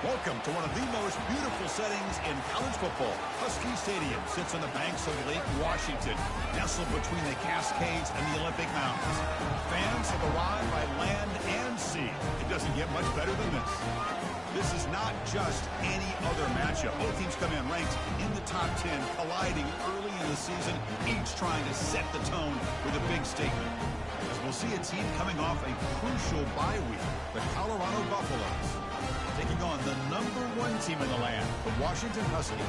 Welcome to one of the most beautiful settings in college football. Husky Stadium sits on the banks of Lake Washington, nestled between the Cascades and the Olympic Mountains. Fans have arrived by land and sea. It doesn't get much better than this. This is not just any other matchup. Both teams come in ranked in the top 10, colliding early in the season, each trying to set the tone with a big statement. As we'll see a team coming off a crucial bye week, the Colorado Buffaloes, taking on the #1 team in the land, the Washington Huskies.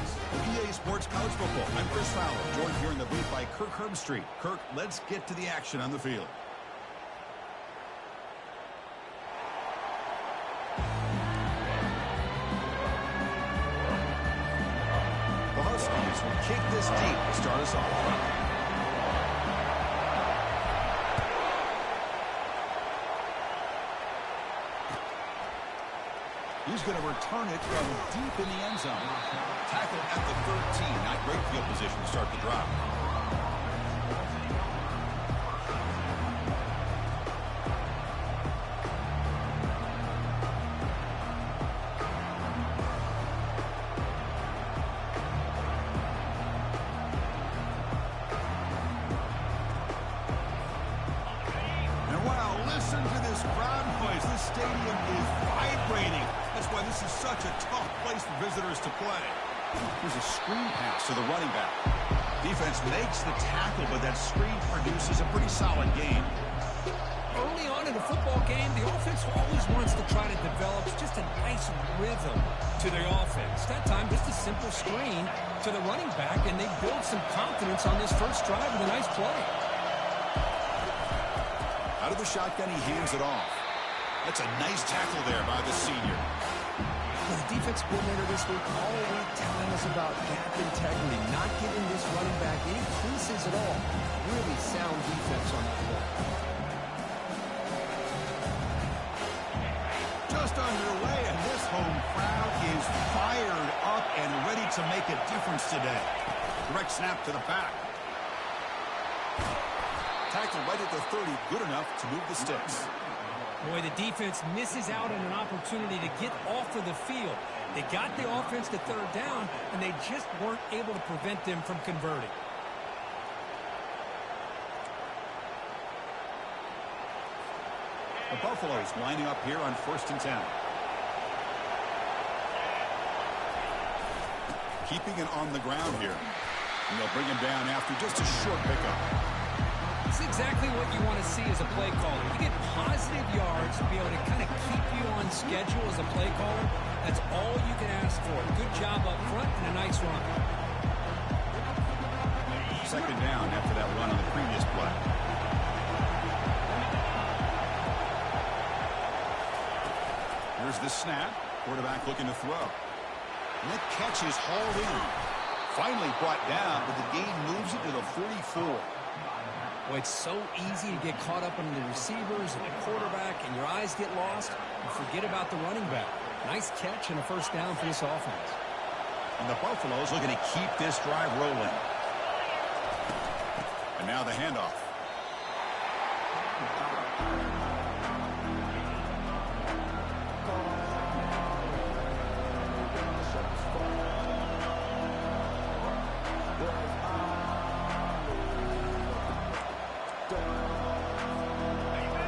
EA Sports College Football. I'm Chris Fowler, joined here in the booth by Kirk Herbstreit. Kirk, let's get to the action on the field. The Huskies will kick this deep to start us off. He's going to return it from deep in the end zone. Tackle at the 13. Not great field position to start the drive. And wow, listen to this crowd noise. This stadium is vibrating. That's why this is such a tough place for visitors to play. Here's a screen pass to the running back. Defense makes the tackle, but that screen produces a pretty solid game. Early on in a football game, the offense always wants to try to develop just a nice rhythm to their offense. That time, just a simple screen to the running back, and they build some confidence on this first drive with a nice play. Out of the shotgun, he hands it off. That's a nice tackle there by the senior. Well, the defense coordinator this week all week telling us about gap integrity, not giving this running back any creases at all. Really sound defense on that play. Just underway, and this home crowd is fired up and ready to make a difference today. Direct snap to the back. Tackle right at the 30, good enough to move the sticks. Boy, the defense misses out on an opportunity to get off of the field. They got the offense to third down, and they just weren't able to prevent them from converting. The Buffaloes lining up here on 1st and 10. Keeping it on the ground here. And they'll bring him down after just a short pickup. It's exactly what you want to see as a play caller. You get positive yards to be able to kind of keep you on schedule as a play caller. That's all you can ask for. Good job up front and a nice run. 2nd down after that run on the previous play. Here's the snap. Quarterback looking to throw. And that catch is hauled in. Finally brought down, but the gain moves it to the 44. Boy, it's so easy to get caught up in the receivers and the quarterback, and your eyes get lost. You forget about the running back. Nice catch and a 1st down for this offense. And the Buffaloes looking to keep this drive rolling. And now the handoff.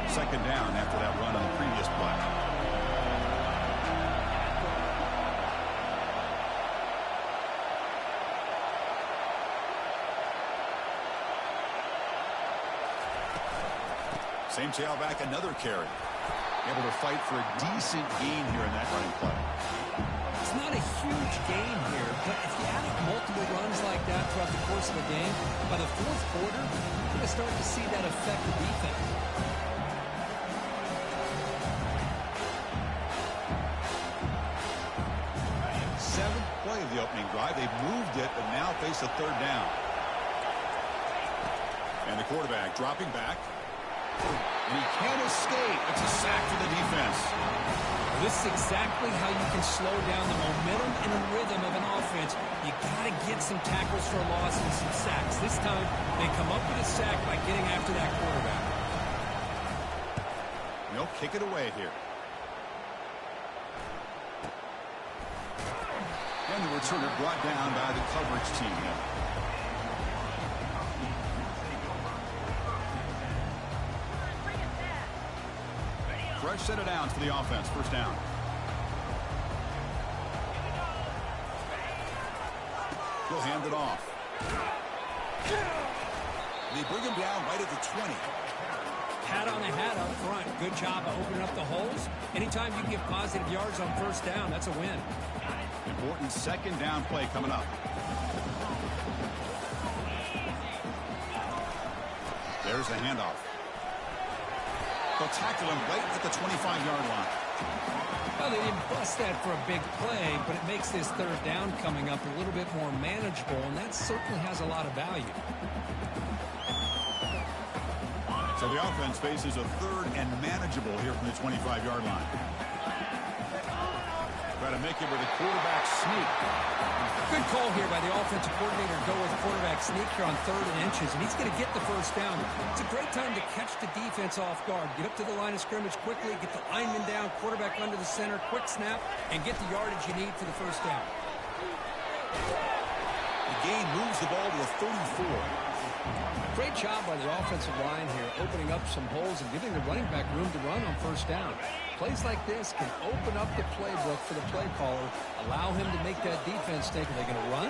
Second down after that run on the previous play. Same tailback, another carry. Able to fight for a decent gain here in that running play. It's not a huge gain here, but if you add up multiple runs like that throughout the course of a game, by the 4th quarter, you're going to start to see that affect the defense. 7th play of the opening drive. They've moved it, but now face a 3rd down. And the quarterback dropping back. And he can't escape. It's a sack for the defense. This is exactly how you can slow down the momentum and the rhythm of an offense. You got to get some tackles for a loss and some sacks. This time, they come up with a sack by getting after that quarterback. They'll kick it away here. And the returner brought down by the coverage team. Fresh set of downs for the offense. First down. He'll hand it off. They bring him down right at the 20. Hat on a hat up front. Good job of opening up the holes. Anytime you can get positive yards on first down, that's a win. Important second down play coming up. There's the handoff. They'll tackle him right at the 25-yard line. Well, they didn't bust that for a big play, but it makes this third down coming up a little bit more manageable, and that certainly has a lot of value. So the offense faces a third and manageable here from the 25-yard line. Try to make it with a quarterback sneak. Good call here by the offensive coordinator to go with quarterback sneak here on 3rd and inches, and he's going to get the first down. It's a great time to catch the defense off guard. Get up to the line of scrimmage quickly, get the lineman down, quarterback under the center, quick snap, and get the yardage you need for the first down. The gain moves the ball to the 34. Great job by the offensive line here, opening up some holes and giving the running back room to run on first down. Plays like this can open up the playbook for the play caller, allow him to make that defense think, are they going to run?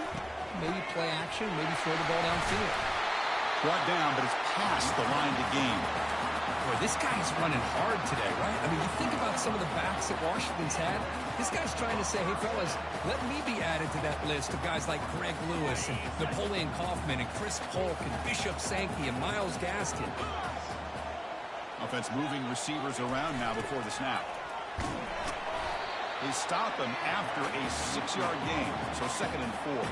Maybe play action, maybe throw the ball downfield. Brought down, but it's past the line to gain. Boy, this guy's running hard today, right? I mean, you think about some of the backs that Washington's had. This guy's trying to say, hey, fellas, let me be added to that list of guys like Greg Lewis and Napoleon Kaufman and Chris Polk and Bishop Sankey and Myles Gaskin. Offense moving receivers around now before the snap. They stop him after a 6-yard gain, so 2nd and 4.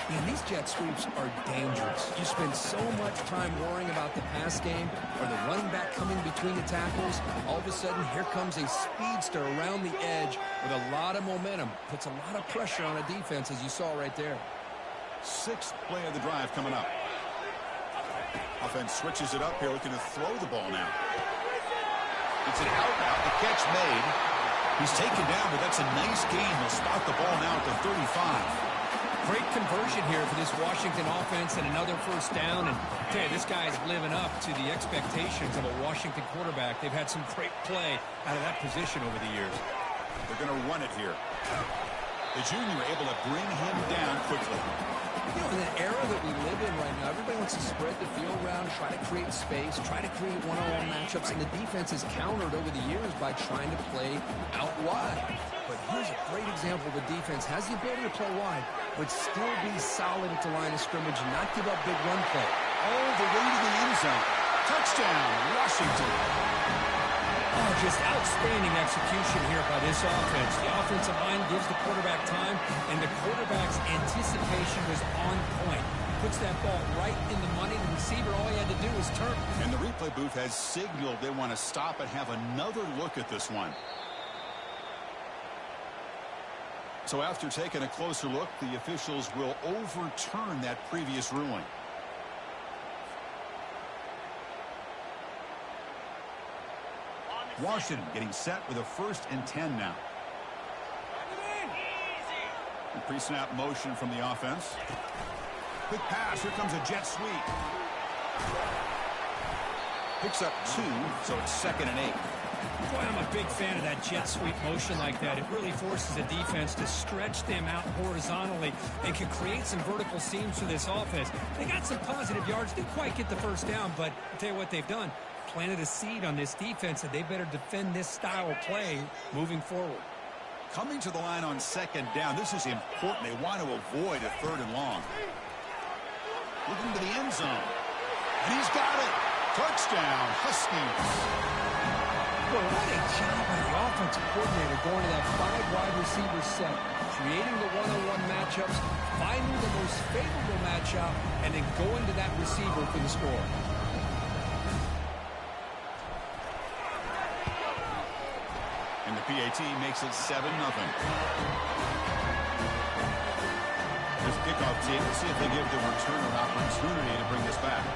Man, these jet sweeps are dangerous. You spend so much time worrying about the pass game or the running back coming between the tackles. All of a sudden, here comes a speedster around the edge with a lot of momentum. Puts a lot of pressure on a defense, as you saw right there. 6th play of the drive coming up. Offense switches it up here, looking to throw the ball now. It's an out route. The catch made. He's taken down, but that's a nice gain. They'll spot the ball now at the 35. Great conversion here for this Washington offense and another first down. And I tell you, this guy's living up to the expectations of a Washington quarterback. They've had some great play out of that position over the years. They're going to run it here. The junior able to bring him down quickly. You know, in the era that we live in right now, everybody wants to spread the field around, try to create space, try to create one-on-one matchups, and the defense is countered over the years by trying to play out wide. But here's a great example. The defense has the ability to play wide, but still be solid at the line of scrimmage and not give up big run play. All the way to the end zone. Touchdown, Washington. Oh, just outstanding execution here by this offense. The offensive line gives the quarterback time, and the quarterback's anticipation was on point. Puts that ball right in the money. The receiver, all he had to do was turn. And the replay booth has signaled they want to stop and have another look at this one. So after taking a closer look, the officials will overturn that previous ruling. Washington getting set with a 1st and 10 now. Pre-snap motion from the offense. Quick pass. Here comes a jet sweep. Picks up 2, so it's 2nd and 8. Boy, I'm a big fan of that jet sweep motion like that. It really forces the defense to stretch them out horizontally and can create some vertical seams for this offense. They got some positive yards. Didn't quite get the first down, but I'll tell you what they've done. Planted a seed on this defense that they better defend this style of play moving forward. Coming to the line on 2nd down. This is important. They want to avoid a 3rd and long. Looking to the end zone. And he's got it. Touchdown, Huskies. Boy, what a job by the offensive coordinator going to that 5-wide receiver set, creating the one-on-one matchups, finding the most favorable matchup, and then going to that receiver for the score. And the PAT makes it 7-0. There's a kickoff team. Let's see if they give the returner opportunity to bring this back.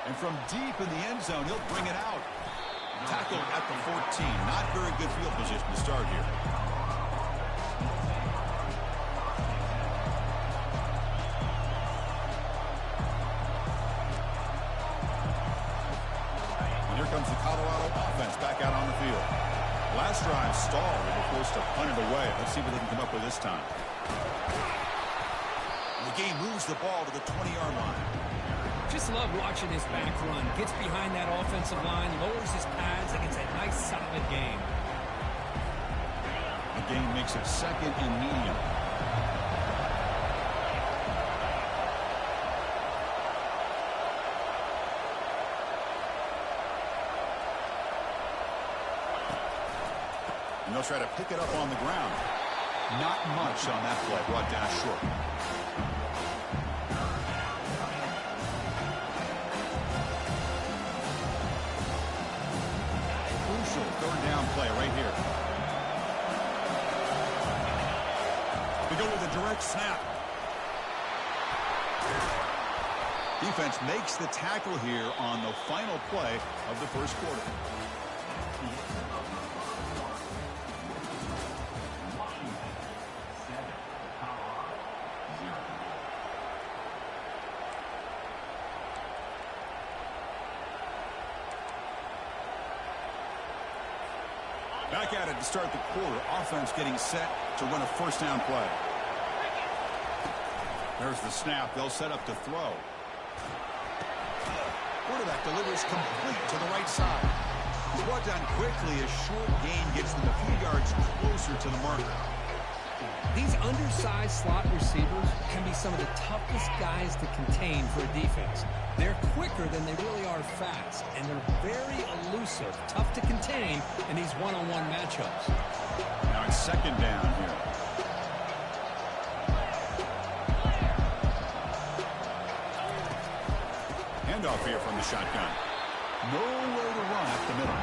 And from deep in the end zone, he'll bring it out. Tackled at the 14. Not very good field position to start here. And here comes the Colorado offense back out on the field. Last drive stalled. They were forced to punt it away. Let's see what they can come up with this time. The game moves the ball to the 20-yard line. Just love watching his back run. Gets behind that offensive line, lowers his pads, and gets a nice, solid game. The game makes it second and medium. And they'll try to pick it up on the ground. Not much on that play. Brought down short. Crucial third down play right here. We go with a direct snap. Defense makes the tackle here on the final play of the first quarter. Back at it to start the quarter. Offense getting set to run a first down play. There's the snap. They'll set up to throw. Quarterback delivers complete to the right side. He's brought down quickly. A short gain gets them a few yards closer to the marker. These undersized slot receivers can be some of the toughest guys to contain for a defense. They're quicker than they really are fast, and they're very elusive, tough to contain in these one-on-one matchups. Now it's second down here. Handoff here from the shotgun. Nowhere to run up the middle.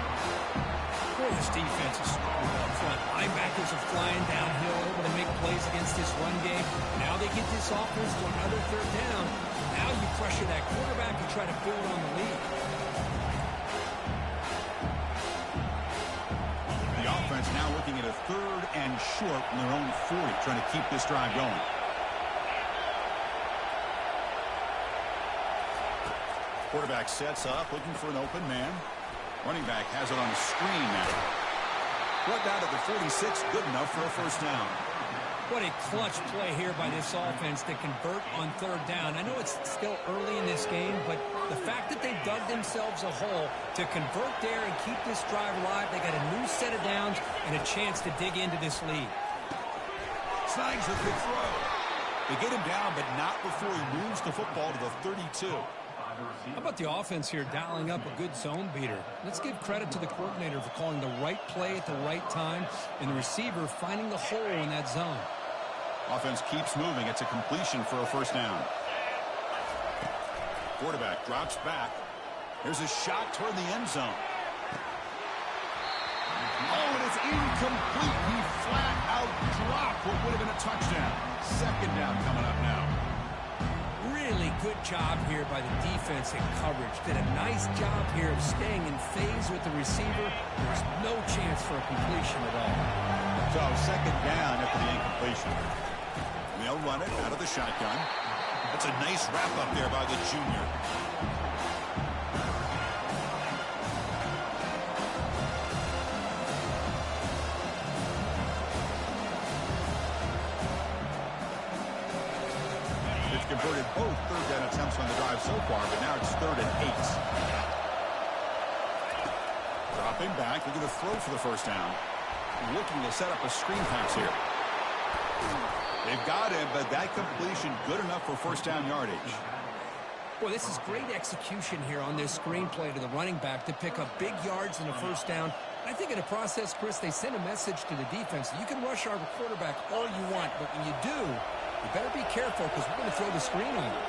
Boy, this defense is strong up front. Linebackers are flying downhill, able to make plays against this run game. Now they get this offense to another third down. Now you pressure that quarterback and try to build on the lead. The offense now looking at a third and short in their own 40, trying to keep this drive going. Quarterback sets up, looking for an open man. Running back has it on the screen now. Brought down to the 46, good enough for a first down. What a clutch play here by this offense to convert on third down. I know it's still early in this game, but the fact that they dug themselves a hole to convert there and keep this drive alive, they got a new set of downs and a chance to dig into this lead. Signs a good throw. They get him down, but not before he moves the football to the 32. How about the offense here dialing up a good zone beater? Let's give credit to the coordinator for calling the right play at the right time and the receiver finding the hole in that zone. Offense keeps moving. It's a completion for a first down. Quarterback drops back. There's a shot toward the end zone. Oh, and it's incomplete. He flat out dropped what would have been a touchdown. Second down coming up now. Really good job here by the defense in coverage. Did a nice job here of staying in phase with the receiver. There's no chance for a completion at all. So second down after the incompletion. And they'll run it out of the shotgun. That's a nice wrap up there by the junior. Converted both third down attempts on the drive so far, but now it's 3rd and 8. Dropping back, looking to throw for the first down. Looking to set up a screen pass here. They've got him, but that completion good enough for first down yardage. Boy, this is great execution here on this screenplay to the running back to pick up big yards in the first down. I think in the process, Chris, they send a message to the defense. You can rush our quarterback all you want, but when you do, you better be careful because we're going to throw the screen on you.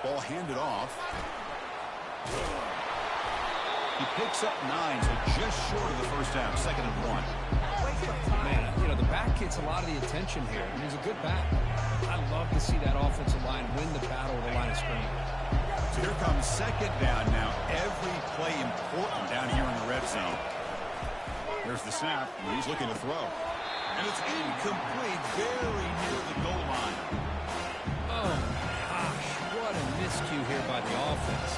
Ball handed off. He picks up 9, so just short of the first down. 2nd and 1. Man, you know, the back gets a lot of the attention here, and he's a good back. I love to see that offensive line win the battle of the line of scrimmage. So here comes second down now. Every play important down here in the red zone. Here's the snap. He's looking to throw. And it's incomplete, very near the goal line. Oh, gosh, what a miscue here by the offense.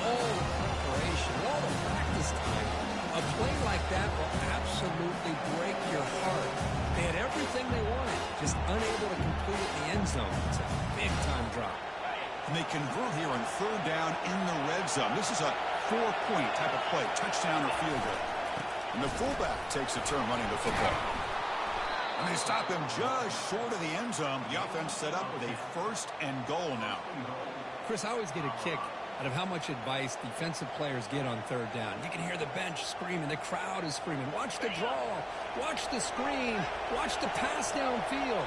All the preparation, all the practice time, a play like that will absolutely break your heart. They had everything they wanted, just unable to complete it in the end zone. It's a big-time drop. And they convert here on third down in the red zone. This is a 4-point type of play, touchdown or field goal. And the fullback takes a turn running the football. And they stop him just short of the end zone. The offense set up with a first and goal now. Chris, I always get a kick out of how much advice defensive players get on third down. You can hear the bench screaming. The crowd is screaming. Watch the draw. Watch the screen. Watch the pass downfield.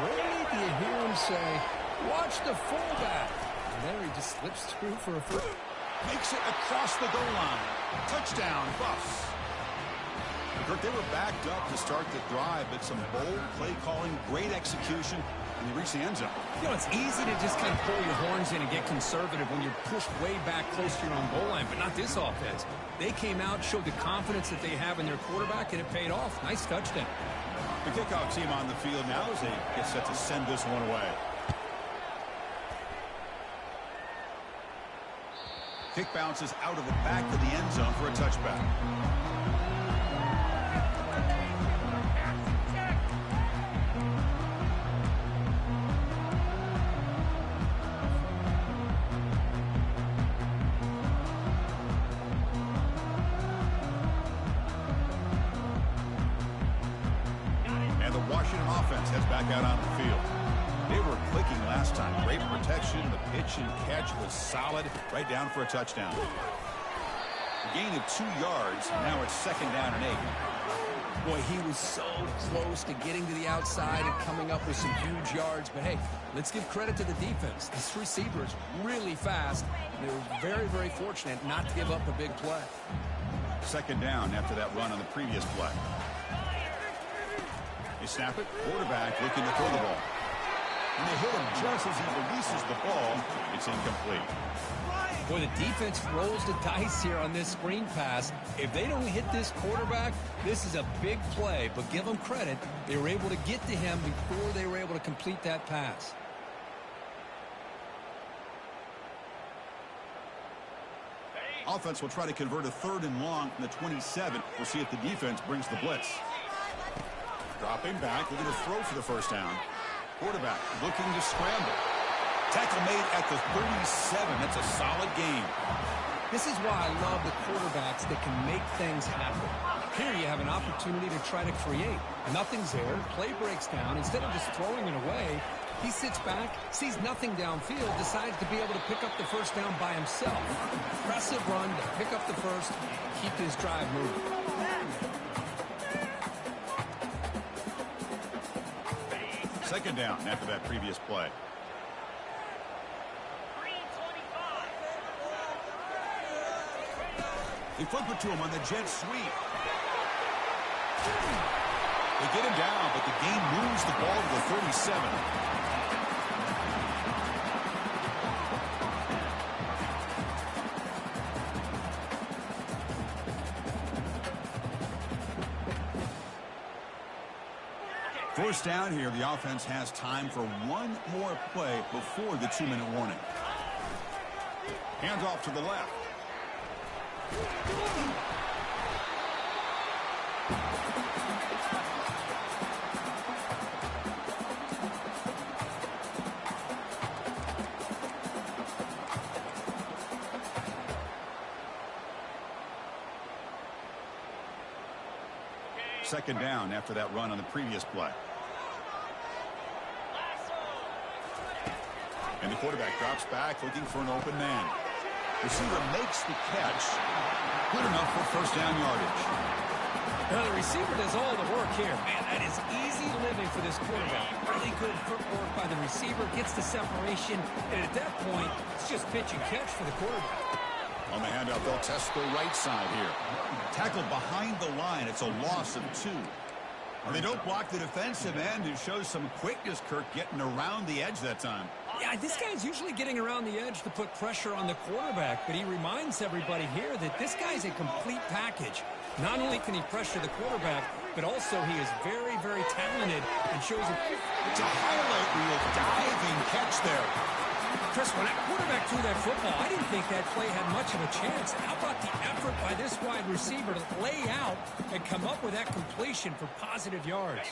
Rarely do you hear him say, watch the fullback. And there he just slips through for a first. Makes it across the goal line. Touchdown, Buffs. Kirk, they were backed up to start the drive, but some bold play calling, great execution, and they reached the end zone. You know, it's easy to just kind of pull your horns in and get conservative when you're pushed way back close to your own goal line, but not this offense. They came out, showed the confidence that they have in their quarterback, and it paid off. Nice touchdown. The kickoff team on the field now as they get set to send this one away. Kick bounces out of the back of the end zone for a touchback. And the Washington offense heads back out on the field. They were clicking last time. Great protection. The pitch and catch was solid. Right down for a touchdown. A gain of 2 yards. Now it's second down and 8. Boy, he was so close to getting to the outside and coming up with some huge yards. But, hey, let's give credit to the defense. This receiver is really fast. They were very, very fortunate not to give up a big play. Second down after that run on the previous play. They snap it. Quarterback looking to throw the ball. And they hit him just as he releases the ball. It's incomplete. Boy, the defense rolls the dice here on this screen pass. If they don't hit this quarterback, this is a big play. But give them credit. They were able to get to him before they were able to complete that pass. Offense will try to convert a third and long from the 27. We'll see if the defense brings the blitz. Dropping back, looking to throw for the first down. Quarterback looking to scramble. Tackle made at the 37. That's a solid gain. This is why I love the quarterbacks that can make things happen. Here you have an opportunity to try to create. Nothing's there. Play breaks down. Instead of just throwing it away, he sits back, sees nothing downfield, decides to be able to pick up the first down by himself. Impressive run to pick up the first, keep his drive moving. Second down after that previous play. They flip it to him on the jet sweep. They get him down, but the game moves the ball to the 37. First down here, the offense has time for one more play before the 2-minute warning. Hands off to the left. Second down after that run on the previous play. And the quarterback drops back looking for an open man. Receiver makes the catch. Good enough for first down yardage. Well, the receiver does all the work here. Man, that is easy living for this quarterback. Really good footwork by the receiver, gets the separation, and at that point, it's just pitch and catch for the quarterback. On the handout, they'll test the right side here. Tackled behind the line. It's a loss of 2. Well, they don't block the defensive end and shows some quickness, Kirk, getting around the edge that time. Yeah, this guy's usually getting around the edge to put pressure on the quarterback, but he reminds everybody here that this guy's a complete package. Not only can he pressure the quarterback, but also he is very, very talented and shows It's a highlight reel diving catch there. Chris, when that quarterback threw that football, I didn't think that play had much of a chance. How about the effort by this wide receiver to lay out and come up with that completion for positive yards?